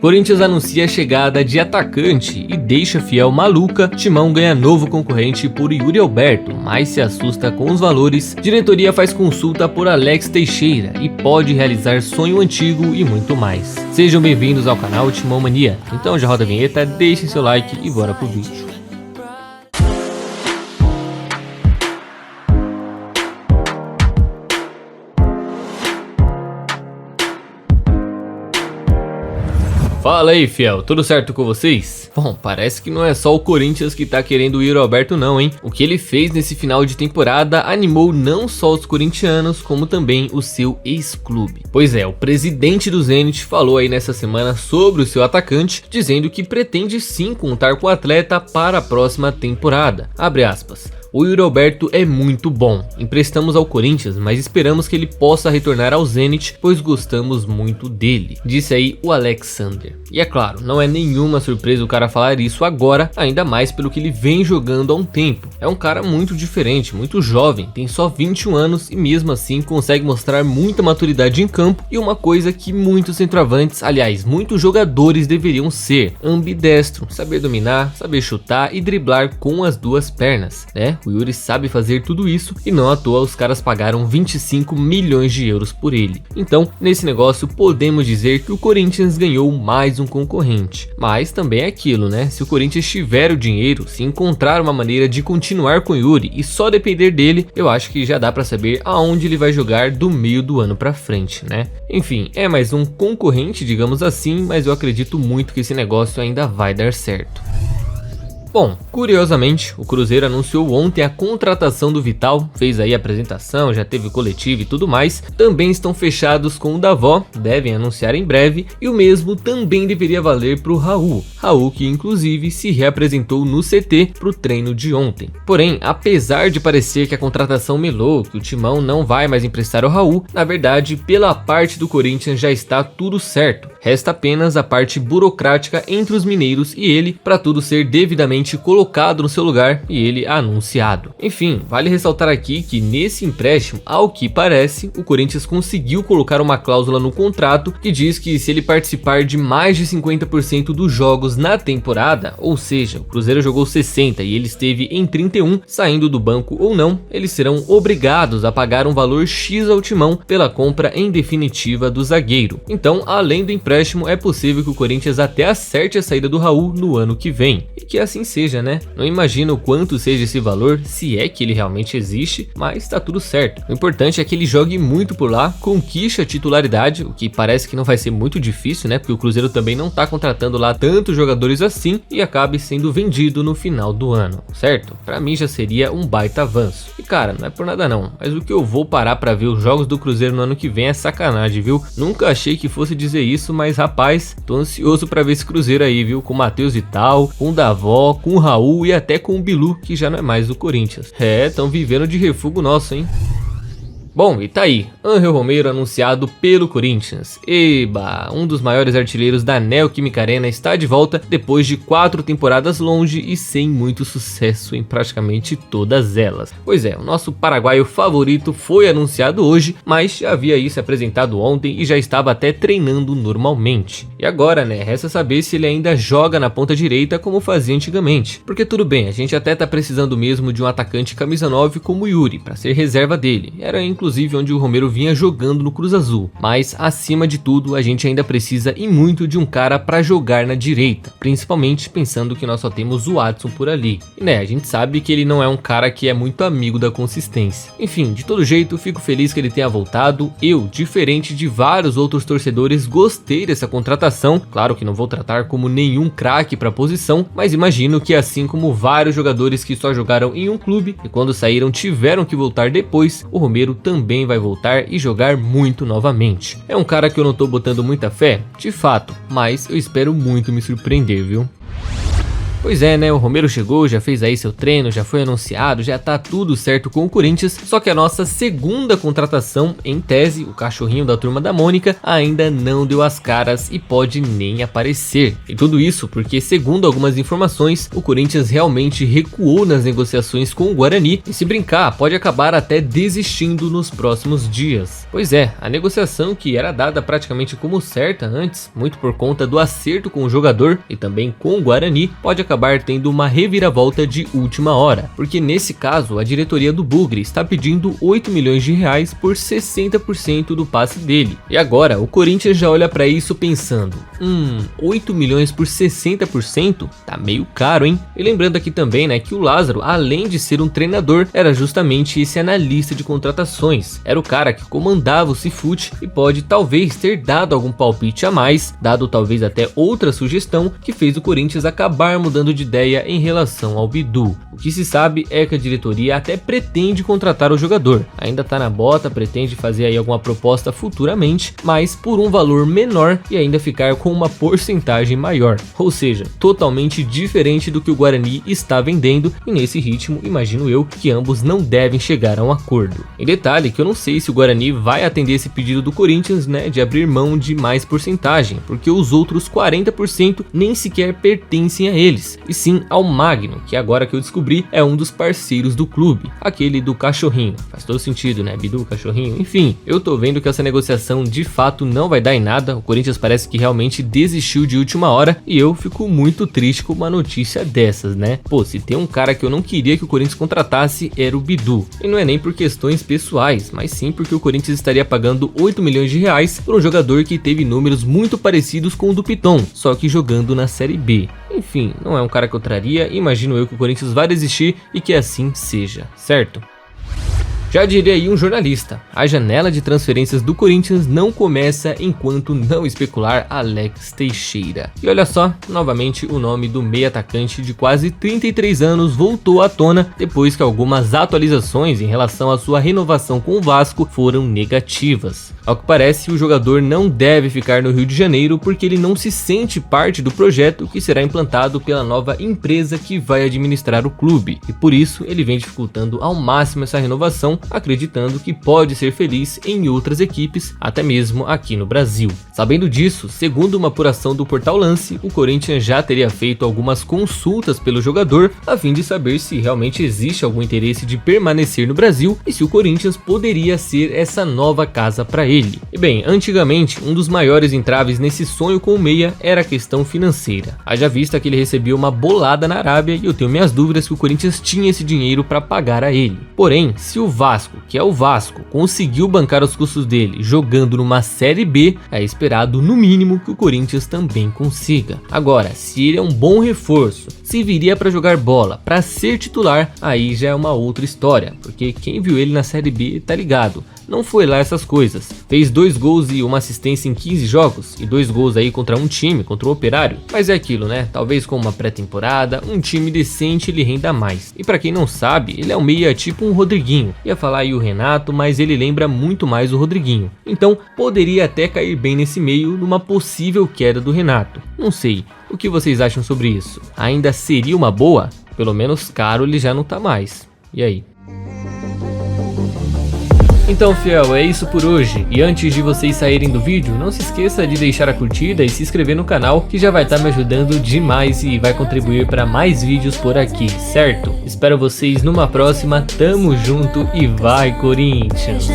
Corinthians anuncia a chegada de atacante e deixa Fiel maluca. Timão ganha novo concorrente por Yuri Alberto, mas se assusta com os valores. Diretoria faz consulta por Alex Teixeira e pode realizar sonho antigo e muito mais. Sejam bem-vindos ao canal Timão Mania. Então já roda a vinheta, deixe seu like e bora pro vídeo. Fala aí, fiel, tudo certo com vocês? Bom, parece que não é só o Corinthians que tá querendo o Yuri Alberto não, hein? O que ele fez nesse final de temporada animou não só os corintianos, como também o seu ex-clube. Pois é, o presidente do Zenit falou aí nessa semana sobre o seu atacante, dizendo que pretende sim contar com o atleta para a próxima temporada. Abre aspas. O Yuri Alberto é muito bom, emprestamos ao Corinthians, mas esperamos que ele possa retornar ao Zenit, pois gostamos muito dele, disse aí o Alexander. E é claro, não é nenhuma surpresa o cara falar isso agora, ainda mais pelo que ele vem jogando há um tempo. É um cara muito diferente, muito jovem, tem só 21 anos e mesmo assim consegue mostrar muita maturidade em campo e uma coisa que muitos centroavantes, aliás, muitos jogadores deveriam ser: ambidestro, saber dominar, saber chutar e driblar com as duas pernas, né? O Yuri sabe fazer tudo isso e não à toa os caras pagaram 25 milhões de euros por ele. Então, nesse negócio podemos dizer que o Corinthians ganhou mais um concorrente. Mas também é aquilo, né? Se o Corinthians tiver o dinheiro, se encontrar uma maneira de continuar com o Yuri e só depender dele, eu acho que já dá pra saber aonde ele vai jogar do meio do ano pra frente, né? Enfim, é mais um concorrente, digamos assim, mas eu acredito muito que esse negócio ainda vai dar certo. Bom, curiosamente, o Cruzeiro anunciou ontem a contratação do Vital, fez aí a apresentação, já teve coletivo e tudo mais. Também estão fechados com o Davó, devem anunciar em breve, e o mesmo também deveria valer para o Raul. Raul que inclusive se reapresentou no CT para o treino de ontem. Porém, apesar de parecer que a contratação melou, que o Timão não vai mais emprestar o Raul, na verdade, pela parte do Corinthians já está tudo certo. Resta apenas a parte burocrática entre os mineiros e ele para tudo ser devidamente colocado no seu lugar e ele anunciado. Enfim, vale ressaltar aqui que nesse empréstimo, ao que parece, o Corinthians conseguiu colocar uma cláusula no contrato que diz que se ele participar de mais de 50% dos jogos na temporada, ou seja, o Cruzeiro jogou 60 e ele esteve em 31, saindo do banco ou não, eles serão obrigados a pagar um valor X ao Timão pela compra em definitiva do zagueiro. Então, além do empréstimo, é possível que o Corinthians até acerte a saída do Raul no ano que vem. E que assim seja, né? Não imagino quanto seja esse valor, se é que ele realmente existe, mas tá tudo certo. O importante é que ele jogue muito por lá, conquiste a titularidade, o que parece que não vai ser muito difícil, né? Porque o Cruzeiro também não tá contratando lá tantos jogadores assim e acabe sendo vendido no final do ano, certo? Pra mim já seria um baita avanço. E cara, não é por nada não, mas o que eu vou parar pra ver os jogos do Cruzeiro no ano que vem é sacanagem, viu? Nunca achei que fosse dizer isso, mas rapaz, tô ansioso pra ver esse Cruzeiro aí, viu? Com o Matheus Vital, com o Davó, com o Raul e até com o Bilu, que já não é mais do Corinthians. É, estão vivendo de refúgio nosso, hein? Bom, e tá aí, Ángel Romero anunciado pelo Corinthians. Eba, um dos maiores artilheiros da Neoquímica Arena está de volta depois de 4 temporadas longe e sem muito sucesso em praticamente todas elas. Pois é, o nosso paraguaio favorito foi anunciado hoje, mas já havia aí se apresentado ontem e já estava até treinando normalmente. E agora, né, resta saber se ele ainda joga na ponta direita como fazia antigamente. Porque tudo bem, a gente até tá precisando mesmo de um atacante camisa 9 como o Yuri, para ser reserva dele. Era inclusive onde o Romero vinha jogando no Cruz Azul, mas acima de tudo a gente ainda precisa e muito de um cara para jogar na direita, principalmente pensando que nós só temos o Watson por ali, e né, a gente sabe que ele não é um cara que é muito amigo da consistência. Enfim, de todo jeito fico feliz que ele tenha voltado. Eu, diferente de vários outros torcedores, gostei dessa contratação. Claro que não vou tratar como nenhum craque para a posição, mas imagino que assim como vários jogadores que só jogaram em um clube e quando saíram tiveram que voltar depois, o Romero também vai voltar e jogar muito novamente. É um cara que eu não tô botando muita fé, de fato, mas eu espero muito me surpreender, viu? Pois é, né, o Romero chegou, já fez aí seu treino, já foi anunciado, já tá tudo certo com o Corinthians, só que a nossa segunda contratação, em tese, o cachorrinho da Turma da Mônica, ainda não deu as caras e pode nem aparecer. E tudo isso porque, segundo algumas informações, o Corinthians realmente recuou nas negociações com o Guarani e, se brincar, pode acabar até desistindo nos próximos dias. Pois é, a negociação que era dada praticamente como certa antes, muito por conta do acerto com o jogador e também com o Guarani, pode acabar tendo uma reviravolta de última hora, porque nesse caso a diretoria do Bugre está pedindo 8 milhões de reais por 60% do passe dele. E agora o Corinthians já olha para isso pensando, 8 milhões por 60%? Tá meio caro, hein? E lembrando aqui também, né, que o Lázaro, além de ser um treinador, era justamente esse analista de contratações. Era o cara que comandava o Cifute e pode talvez ter dado algum palpite a mais, dado talvez até outra sugestão que fez o Corinthians acabar mudando de ideia em relação ao Bidu. O que se sabe é que a diretoria até pretende contratar o jogador, ainda tá na bota, pretende fazer aí alguma proposta futuramente, mas por um valor menor e ainda ficar com uma porcentagem maior, ou seja, totalmente diferente do que o Guarani está vendendo, e nesse ritmo imagino eu que ambos não devem chegar a um acordo. Em detalhe que eu não sei se o Guarani vai atender esse pedido do Corinthians, né, de abrir mão de mais porcentagem, porque os outros 40% nem sequer pertencem a eles, e sim ao Magno, que agora que eu descobri é um dos parceiros do clube, aquele do cachorrinho. Faz todo sentido, né, Bidu, cachorrinho, enfim, eu tô vendo que essa negociação de fato não vai dar em nada. O Corinthians parece que realmente desistiu de última hora e eu fico muito triste com uma notícia dessas, né? Pô, se tem um cara que eu não queria que o Corinthians contratasse era o Bidu, e não é nem por questões pessoais, mas sim porque o Corinthians estaria pagando 8 milhões de reais por um jogador que teve números muito parecidos com o do Piton, só que jogando na Série B. Enfim, não é um cara que eu traria, imagino eu que o Corinthians vai desistir e que assim seja, certo? Já diria aí um jornalista, a janela de transferências do Corinthians não começa enquanto não especular Alex Teixeira. E olha só, novamente o nome do meio atacante de quase 33 anos voltou à tona depois que algumas atualizações em relação à sua renovação com o Vasco foram negativas. Ao que parece, o jogador não deve ficar no Rio de Janeiro porque ele não se sente parte do projeto que será implantado pela nova empresa que vai administrar o clube, e por isso ele vem dificultando ao máximo essa renovação, acreditando que pode ser feliz em outras equipes, até mesmo aqui no Brasil. Sabendo disso, segundo uma apuração do Portal Lance, o Corinthians já teria feito algumas consultas pelo jogador a fim de saber se realmente existe algum interesse de permanecer no Brasil e se o Corinthians poderia ser essa nova casa para ele. E bem, antigamente um dos maiores entraves nesse sonho com o meia era a questão financeira. Haja vista que ele recebeu uma bolada na Arábia e eu tenho minhas dúvidas que o Corinthians tinha esse dinheiro para pagar a ele. Porém, se o Vasco, que é o Vasco, conseguiu bancar os custos dele jogando numa Série B, é esperado no mínimo que o Corinthians também consiga. Agora, se ele é um bom reforço, se viria para jogar bola, para ser titular, aí já é uma outra história, porque quem viu ele na Série B tá ligado. Não foi lá essas coisas. Fez 2 gols e uma assistência em 15 jogos, e 2 gols aí contra um time, contra o Operário. Mas é aquilo, né? Talvez com uma pré-temporada, um time decente ele renda mais. E pra quem não sabe, ele é um meia tipo um Rodriguinho. Ia falar aí o Renato, mas ele lembra muito mais o Rodriguinho. Então, poderia até cair bem nesse meio numa possível queda do Renato. Não sei. O que vocês acham sobre isso? Ainda seria uma boa? Pelo menos caro ele já não tá mais. E aí? Então, fiel, é isso por hoje, e antes de vocês saírem do vídeo, não se esqueça de deixar a curtida e se inscrever no canal, que já vai estar me ajudando demais e vai contribuir para mais vídeos por aqui, certo? Espero vocês numa próxima, tamo junto e vai Corinthians!